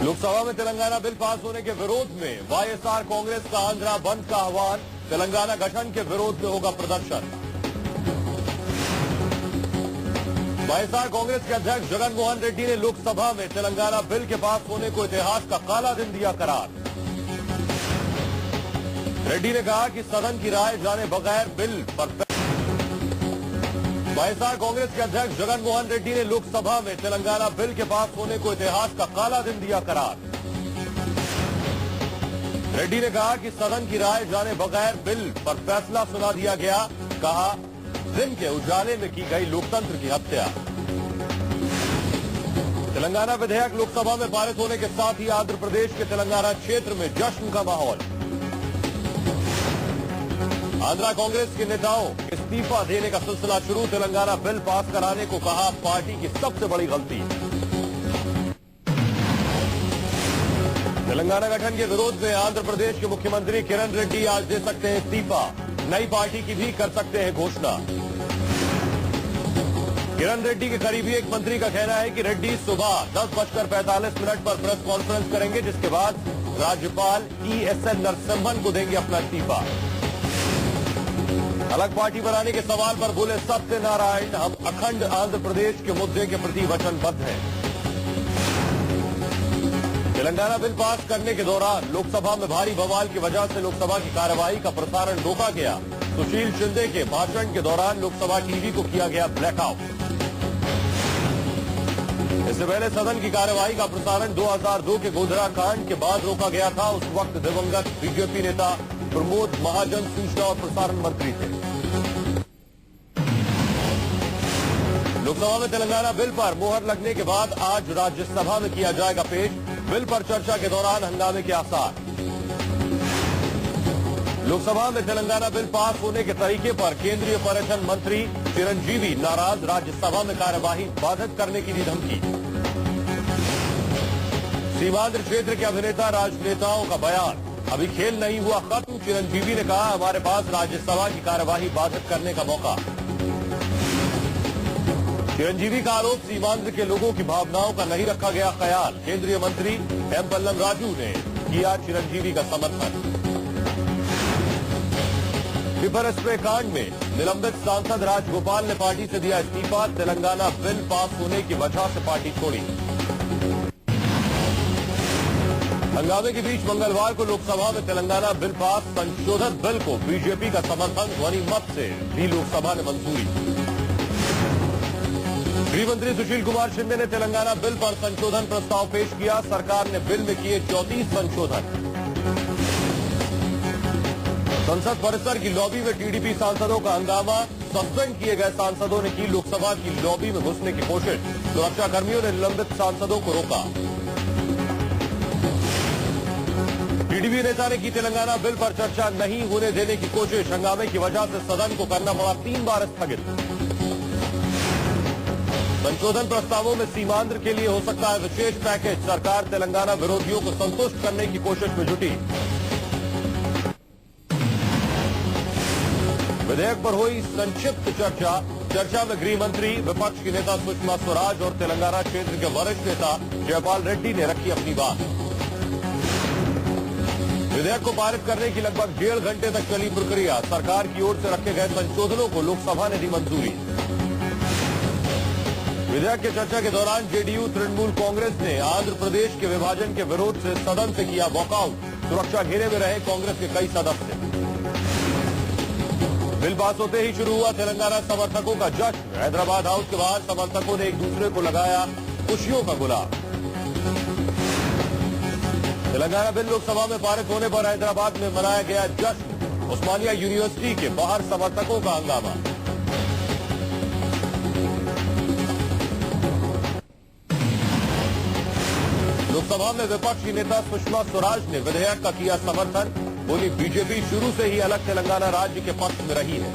लोकसभा में Telangana bill pass होने के विरोध में वाईएसआर कांग्रेस का आंध्रा बंद का आह्वान। तेलंगाना गठन के विरोध में होगा प्रदर्शन। वाईएसआर कांग्रेस के अध्यक्ष जगन मोहन रेड्डी ने लोकसभा में तेलंगाना बिल के पास होने को इतिहास का काला दिन दिया करार। रेड्डी ने कहा कि सदन की राय जाने बगैर बिल पर वाईएसआर कांग्रेस के अध्यक्ष जगन मोहन रेड्डी ने लोकसभा में तेलंगाना बिल के पास होने को इतिहास का काला दिन दिया करार। रेड्डी ने कहा कि सदन की राय जाने बगैर बिल पर फैसला सुना दिया गया। कहा, दिन के उजाले में की गई लोकतंत्र की हत्या। तेलंगाना विधेयक लोकसभा में पारित होने के साथ ही आंध्र प्रदेश के तेलंगाना क्षेत्र में जश्न का माहौल। आंध्रा कांग्रेस के नेताओं इस्तीफा देने का सिलसिला शुरू। तेलंगाना बिल पास कराने को कहा पार्टी की सबसे बड़ी गलती। तेलंगाना गठन के विरोध में आंध्र प्रदेश के मुख्यमंत्री किरण रेड्डी आज दे सकते हैं इस्तीफा। नई पार्टी की भी कर सकते हैं घोषणा। किरण रेड्डी के करीबी एक मंत्री का कहना है कि रेड्डी सुबह 10:45 पर प्रेस कॉन्फ्रेंस करेंगे, जिसके बाद राज्यपाल ESN नरसिम्हन को देंगे अपना इस्तीफा। अलग पार्टी बनाने के सवाल पर बोले सत्यनारायण, हम अखंड आंध्र प्रदेश के मुद्दे के प्रति वचनबद्ध हैं। तेलंगाना बिल पास करने के दौरान लोकसभा में भारी बवाल की वजह से लोकसभा की कार्यवाही का प्रसारण रोका गया। सुशील शिंदे के भाषण के दौरान लोकसभा टीवी को किया गया ब्लैकआउट। इससे पहले सदन की कार्यवाही का प्रसारण 2002 के गोधरा कांड के बाद रोका गया था। उस वक्त दिवंगत बीजेपी नेता प्रमोद महाजन सूचना और प्रसारण मंत्री थे। लोकसभा में तेलंगाना बिल पर मोहर लगने के बाद आज राज्यसभा में किया जाएगा पेश। बिल पर चर्चा के दौरान हंगामे के आसार। लोकसभा में तेलंगाना बिल पास होने के तरीके पर केंद्रीय पर्यटन मंत्री चिरंजीवी नाराज। राज्यसभा में कार्यवाही बाधित करने की दी धमकी। सीमांध्र क्षेत्र के अभिनेता राजनेताओं का बयान, अभी खेल नहीं हुआ खत्म। चिरंजीवी ने कहा, हमारे पास राज्यसभा की कार्यवाही बाधित करने का मौका। चिरंजीवी का आरोप, सीमांध्र के लोगों की भावनाओं का नहीं रखा गया ख्याल। केंद्रीय मंत्री M पल्लम राजू ने किया चिरंजीवी का समर्थन। पेपर स्प्रे कांड में निलंबित सांसद राजगोपाल ने पार्टी से दिया इस्तीफा। तेलंगाना बिल पास होने की वजह से पार्टी छोड़ी। हंगामे के बीच मंगलवार को लोकसभा में तेलंगाना बिल पास संशोधित बिल को बीजेपी का समर्थन ध्वनि मत से भी लोकसभा ने मंजूरी। गृह मंत्री सुशील कुमार शिंदे ने तेलंगाना बिल पर संशोधन प्रस्ताव पेश किया। सरकार ने बिल में किए 34 संशोधन। संसद परिसर की लॉबी में टीडीपी सांसदों का हंगामा। सस्पेंड किए गए सांसदों ने की लोकसभा की लॉबी में घुसने की कोशिश। सुरक्षाकर्मियों ने निलंबित सांसदों को रोका। टीडीपी नेता ने की तेलंगाना बिल पर चर्चा नहीं होने देने की कोशिश। हंगामे की वजह से सदन को करना पड़ा 3 बार स्थगित। संशोधन प्रस्तावों में सीमांध्र के लिए हो सकता है विशेष पैकेज। सरकार तेलंगाना विरोधियों को संतुष्ट करने की कोशिश में जुटी। विधेयक पर हुई संक्षिप्त चर्चा में गृह मंत्री, विपक्ष की नेता सुषमा स्वराज और तेलंगाना क्षेत्र के वरिष्ठ नेता जयपाल रेड्डी ने रखी अपनी बात। विधेयक को पारित करने की लगभग 1.5 घंटे तक चली प्रक्रिया। सरकार की ओर से रखे गए संशोधनों को लोकसभा ने दी मंजूरी। विधेयक के चर्चा के दौरान जेडीयू तृणमूल कांग्रेस ने आंध्र प्रदेश के विभाजन के विरोध से सदन से किया वॉकआउट। सुरक्षा घेरे में रहे कांग्रेस के कई सदस्य। बिल पास होते ही शुरू हुआ तेलंगाना समर्थकों का जश्न। हैदराबाद हाउस के बाहर समर्थकों ने एक दूसरे को लगाया खुशियों का गुलाब। तेलंगाना बिल लोकसभा में पारित होने पर हैदराबाद में मनाया गया जश्न। उस्मानिया यूनिवर्सिटी के बाहर समर्थकों का हंगामा। लोकसभा में विपक्ष की नेता सुषमा स्वराज ने विधेयक का किया समर्थन। बोली, बीजेपी शुरू से ही अलग तेलंगाना राज्य के पक्ष में रही है।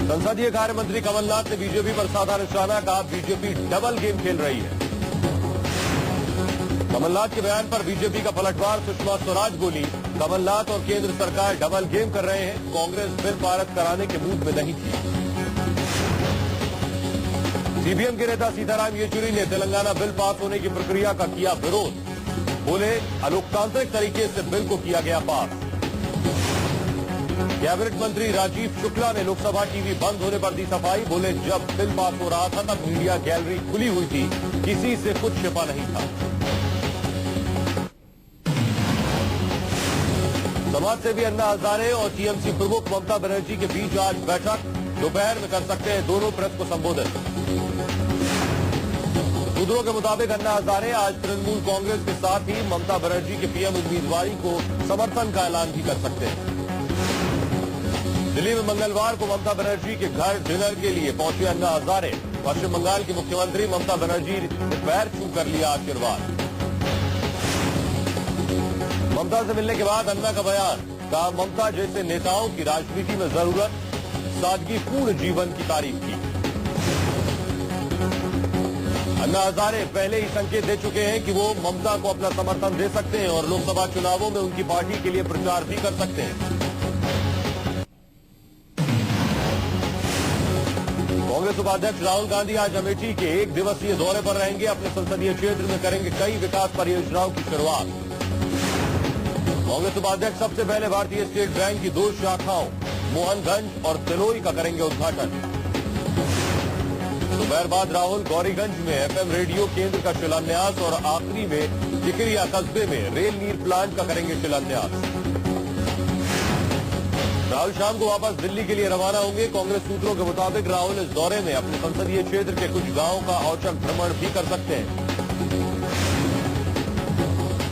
संसदीय कार्य मंत्री कमलनाथ ने बीजेपी पर साधा निशाना। कहा, बीजेपी डबल गेम खेल रही है। कमलनाथ के बयान पर बीजेपी का पलटवार। सुषमा स्वराज बोली, कमलनाथ और केंद्र सरकार डबल गेम कर रहे हैं। कांग्रेस बिल पारित कराने के मूड में नहीं थी। सीपीएम के नेता सीताराम येचुरी ने तेलंगाना बिल पास होने की प्रक्रिया का किया विरोध। बोले अलोकतांत्रिक तरीके से बिल को किया गया पास। कैबिनेट मंत्री राजीव शुक्ला ने लोकसभा टीवी बंद होने पर दी सफाई। बोले जब बिल पास हो रहा था तब मीडिया गैलरी खुली हुई थी, किसी से कुछ छिपा नहीं था। समाजसेवी अन्ना हजारे और टीएमसी प्रमुख ममता बनर्जी के बीच आज बैठक। दोपहर में कर सकते हैं दोनों प्रेस को संबोधित। सूत्रों के मुताबिक अन्ना हजारे आज तृणमूल कांग्रेस के साथ ही ममता बनर्जी के पीएम उम्मीदवारी को समर्थन का ऐलान भी कर सकते हैं। दिल्ली में मंगलवार को ममता बनर्जी के घर डिनर के लिए पहुंचे अन्ना हजारे। पश्चिम बंगाल की मुख्यमंत्री ममता बनर्जी ने पैर छू कर लिया आशीर्वाद। ममता से मिलने के बाद अन्ना का बयान, कहा ममता जैसे नेताओं की राजनीति में जरूरत, सादगीपूर्ण जीवन की तारीफ की। अन्ना हजारे पहले ही संकेत दे चुके हैं कि वो ममता को अपना समर्थन दे सकते हैं और लोकसभा चुनावों में उनकी पार्टी के लिए प्रचार भी कर सकते हैं। कांग्रेस उपाध्यक्ष राहुल गांधी आज अमेठी के 1 दिवसीय दौरे पर रहेंगे। अपने संसदीय क्षेत्र में करेंगे कई विकास परियोजनाओं की शुरुआत। कांग्रेस उपाध्यक्ष सबसे पहले भारतीय स्टेट बैंक की 2 शाखाओं मोहनगंज और तिलोई का करेंगे उद्घाटन। दोपहर बाद राहुल गौरीगंज में एफएम रेडियो केंद्र का शिलान्यास और आखिरी में टिकरिया कस्बे में रेल नीर प्लांट का करेंगे शिलान्यास। राहुल शाम को वापस दिल्ली के लिए रवाना होंगे। कांग्रेस सूत्रों के मुताबिक राहुल इस दौरे में अपने संसदीय क्षेत्र के कुछ गांवों का औचक भ्रमण भी कर सकते हैं।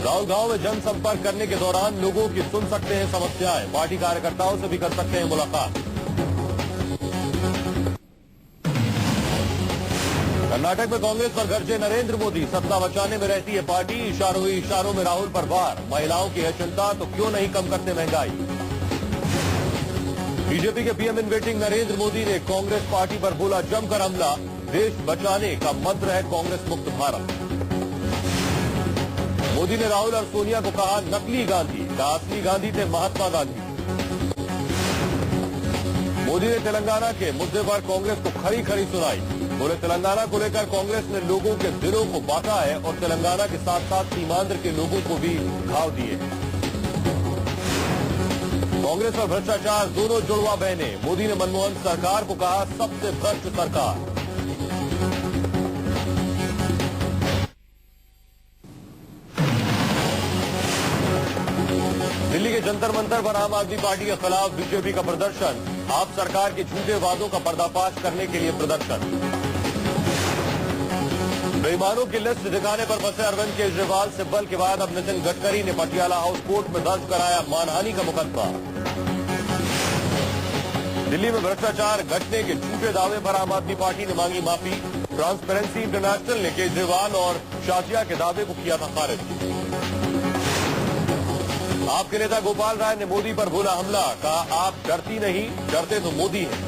राहुल गांव में जनसंपर्क करने के दौरान लोगों की सुन सकते हैं समस्याएं। पार्टी कार्यकर्ताओं से भी कर सकते हैं मुलाकात। कर्नाटक में कांग्रेस पर गरजे नरेंद्र मोदी, सत्ता बचाने में रहती है पार्टी। इशारों ही इशारों में राहुल पर वार, महिलाओं की है चिंता तो क्यों नहीं कम करते महंगाई। बीजेपी के PM in waiting Narendra Modi ने कांग्रेस पार्टी पर बोला जमकर हमला। देश बचाने का मंत्र है कांग्रेस मुक्त भारत। मोदी ने राहुल और सोनिया को कहा नकली गांधी, का असली गांधी थे महात्मा गांधी। मोदी ने तेलंगाना के मुद्दे पर कांग्रेस को खरी खरी सुनाई। बोले तेलंगाना को लेकर कांग्रेस ने लोगों के दिलों को बांटा है और तेलंगाना के साथ साथ सीमांध्र के लोगों को भी घाव दिए। कांग्रेस और भ्रष्टाचार दोनों जुड़वा बहने। मोदी ने मनमोहन सरकार को कहा सबसे भ्रष्ट सरकार। दिल्ली के जंतर मंतर पर आम आदमी पार्टी के खिलाफ बीजेपी का प्रदर्शन। आप सरकार के झूठे वादों का पर्दाफाश करने के लिए प्रदर्शन। बेईमानों की लिस्ट दिखाने पर फंसे अरविंद केजरीवाल से बल के बाद अब नितिन गडकरी ने पटियाला हाउस कोर्ट में दर्ज कराया मानहानि का मुकदमा। दिल्ली में भ्रष्टाचार घटने के झूठे दावे पर आम आदमी पार्टी ने मांगी माफी। ट्रांसपेरेंसी इंटरनेशनल ने केजरीवाल और शाजिया के दावे को किया था खारिज। आपके नेता गोपाल राय ने मोदी पर बोला हमला, कहा आप डरती नहीं, डरते तो मोदी हैं।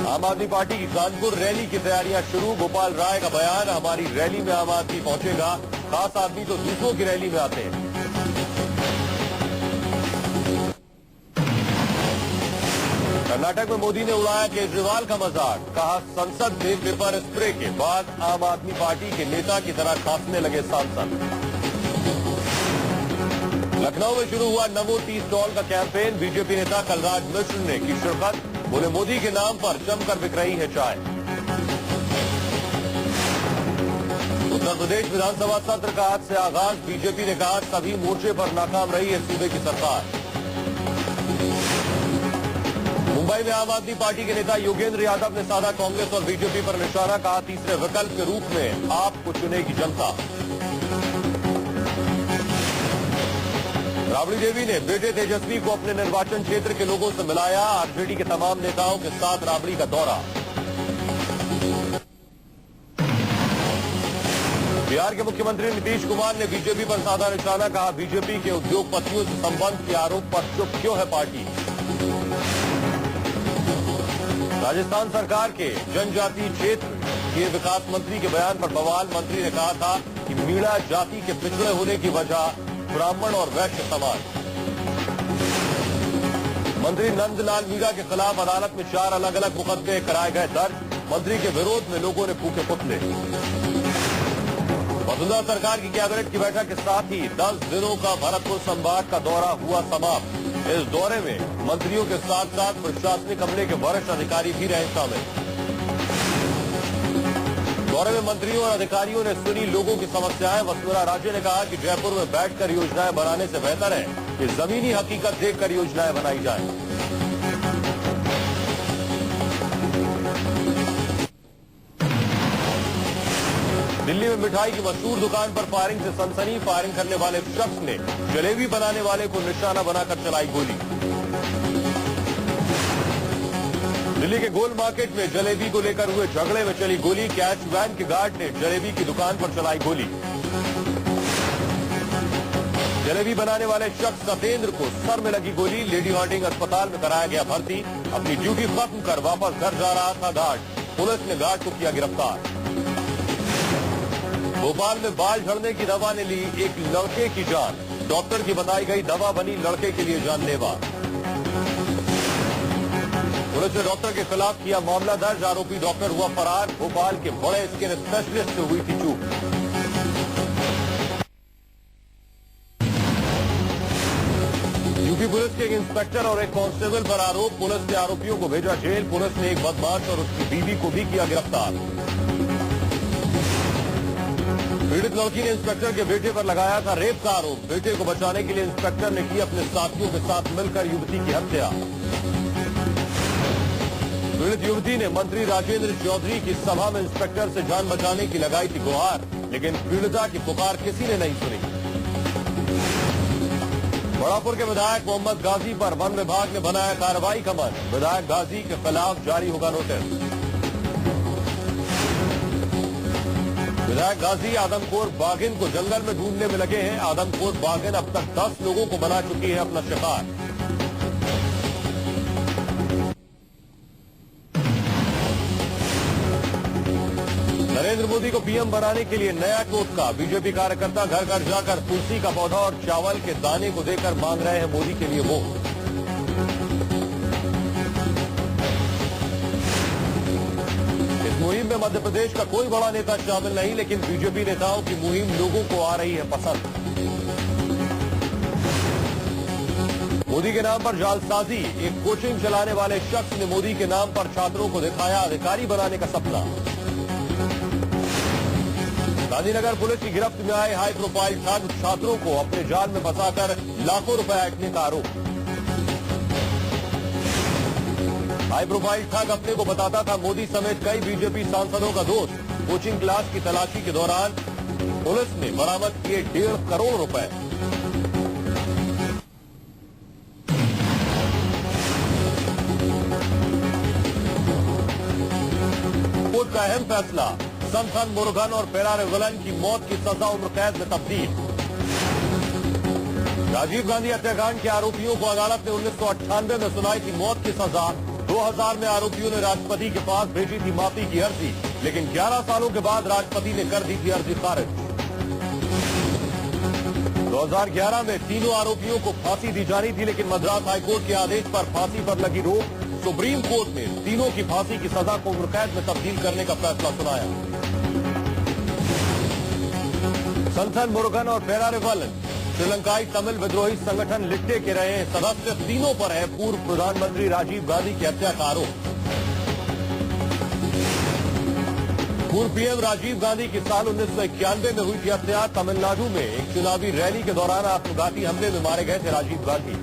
आम आदमी पार्टी की कानपुर रैली की तैयारियां शुरू। गोपाल राय का बयान, हमारी रैली में आम आदमी पहुंचेगा, खास आदमी तो दूसरों की रैली में आते हैं। कर्नाटक में मोदी ने उड़ाया केजरीवाल का मजाक, कहा संसद में पेपर स्प्रे के बाद आम आदमी पार्टी के नेता की तरह खांसने लगे सांसद। लखनऊ में शुरू हुआ नमो टी स्टॉल का कैंपेन। बीजेपी नेता कलराज मिश्र ने की शिरकत। बोले मोदी के नाम पर जमकर बिक रही है चाय। उत्तर प्रदेश विधानसभा सत्र का आज से आगाज। बीजेपी ने कहा सभी मोर्चे पर नाकाम रही है सूबे की सरकार। मुंबई में आम आदमी पार्टी के नेता योगेंद्र यादव ने साधा कांग्रेस और बीजेपी पर निशाना, कहा तीसरे विकल्प के रूप में आपको चुनेगी जनता। राबड़ी देवी ने बेटे तेजस्वी को अपने निर्वाचन क्षेत्र के लोगों से मिलाया। आरजेडी के तमाम नेताओं के साथ राबड़ी का दौरा। बिहार के मुख्यमंत्री नीतीश कुमार ने बीजेपी पर साधा निशाना, कहा बीजेपी के उद्योगपतियों से संबंध के आरोप पर चुप क्यों है पार्टी। राजस्थान सरकार के जनजातीय क्षेत्र के विकास मंत्री के बयान पर बवाल। मंत्री ने कहा था कि मीणा जाति के पिछड़े होने की वजह ब्राह्मण और वैश्य समाज। मंत्री नंदलाल मीणा के खिलाफ अदालत में 4 अलग अलग मुकदमे कराए गए दर्ज। मंत्री के विरोध में लोगों ने फूके पुतले। वसुंधरा सरकार की कैबिनेट की बैठक के साथ ही 10 दिनों का भरतपुर संभाग का दौरा हुआ समाप्त। इस दौरे में मंत्रियों के साथ साथ प्रशासनिक अमले के वरिष्ठ अधिकारी भी रहे शामिल। दौरे में मंत्रियों और अधिकारियों ने सुनी लोगों की समस्याएं। वसुंधरा राजे ने कहा कि जयपुर में बैठकर योजनाएं बनाने से बेहतर है कि जमीनी हकीकत देखकर योजनाएं बनाई जाए। दिल्ली में मिठाई की मशहूर दुकान पर फायरिंग से सनसनी। फायरिंग करने वाले शख्स ने जलेबी बनाने वाले को निशाना बनाकर चलाई गोली। दिल्ली के गोल मार्केट में जलेबी को लेकर हुए झगड़े में चली गोली। कैश वैन के गार्ड ने जलेबी की दुकान पर चलाई गोली। जलेबी बनाने वाले शख्स सतेंद्र को सर में लगी गोली। लेडी हार्डिंग अस्पताल में कराया गया भर्ती। अपनी ड्यूटी खत्म कर वापस घर जा रहा था गार्ड। पुलिस ने गार्ड को किया गिरफ्तार। भोपाल में बाल झड़ने की दवा ने ली एक लड़के की जान। डॉक्टर की बताई गई दवा बनी लड़के के लिए जानलेवा। पुलिस ने डॉक्टर के खिलाफ किया मामला दर्ज। आरोपी डॉक्टर हुआ फरार। भोपाल के बड़े स्किन स्पेशलिस्ट से हुई थी चूक। यूपी पुलिस के एक इंस्पेक्टर और एक कांस्टेबल पर आरोप। पुलिस ने आरोपियों को भेजा जेल। पुलिस ने एक बदमाश और उसकी बीवी को भी किया गिरफ्तार। पीड़ित लड़की ने इंस्पेक्टर के बेटे पर लगाया था रेप का आरोप। बेटे को बचाने के लिए इंस्पेक्टर ने की अपने साथियों के साथ मिलकर युवती की हत्या। पीड़ित युवती ने मंत्री राजेंद्र चौधरी की सभा में इंस्पेक्टर से जान बचाने की लगाई थी गुहार, लेकिन पीड़िता की पुकार किसी ने नहीं सुनी। बड़ापुर के विधायक मोहम्मद गाजी पर वन विभाग ने बनाया कार्रवाई का मन। विधायक गाजी के खिलाफ जारी होगा नोटिस। विधायक गाजी आदमखोर बाघिन को जंगल में ढूंढने में लगे हैं। आदमखोर बाघिन अब तक 10 लोगों को बना चुकी है अपना शिकार। नरेंद्र मोदी को पीएम बनाने के लिए नया टोटका। बीजेपी कार्यकर्ता घर घर जाकर तुलसी का पौधा और चावल के दाने को देकर मांग रहे हैं मोदी के लिए वोट। इस मुहिम में मध्य प्रदेश का कोई बड़ा नेता शामिल नहीं, लेकिन बीजेपी नेताओं की मुहिम लोगों को आ रही है पसंद। मोदी के नाम पर जालसाजी। एक कोचिंग चलाने वाले शख्स ने मोदी के नाम पर छात्रों को दिखाया अधिकारी बनाने का सपना। गांधीनगर पुलिस की गिरफ्त में आए हाई प्रोफाइल ठग। छात्रों को अपने जाल में फंसाकर लाखों रुपए ऐंठने का आरोप। हाई प्रोफाइल ठग अपने को बताता था मोदी समेत कई बीजेपी सांसदों का दोस्त। कोचिंग क्लास की तलाशी के दौरान पुलिस ने बरामद किए 1.5 करोड़ रुपए। कोर्ट का अहम फैसला। सनथन मुरुगन और फेरार विलन की मौत की सजा उम्र कैद में तब्दील। राजीव गांधी हत्याकांड के आरोपियों को अदालत ने 1998 में सुनाई थी मौत की सजा। 2000 में आरोपियों ने राष्ट्रपति के पास भेजी थी माफी की अर्जी, लेकिन 11 सालों के बाद राष्ट्रपति ने कर दी थी अर्जी खारिज। 2011 में तीनों आरोपियों को फांसी दी जानी थी, लेकिन मद्रास हाईकोर्ट के आदेश पर फांसी पर लगी रोक। सुप्रीम कोर्ट ने तीनों की फांसी की सजा को उम्र कैद में तब्दील करने का फैसला सुनाया। सनथन मुरुगन और फेरार विलन श्रीलंकाई तमिल विद्रोही संगठन लिट्टे के रहे सदस्य। तीनों पर है पूर्व प्रधानमंत्री राजीव गांधी की हत्या का आरोप। पूर्व पीएम राजीव गांधी की साल 1991 में हुई थी हत्या। तमिलनाडु में एक चुनावी रैली के दौरान आत्मघाती हमले में मारे गए थे राजीव गांधी।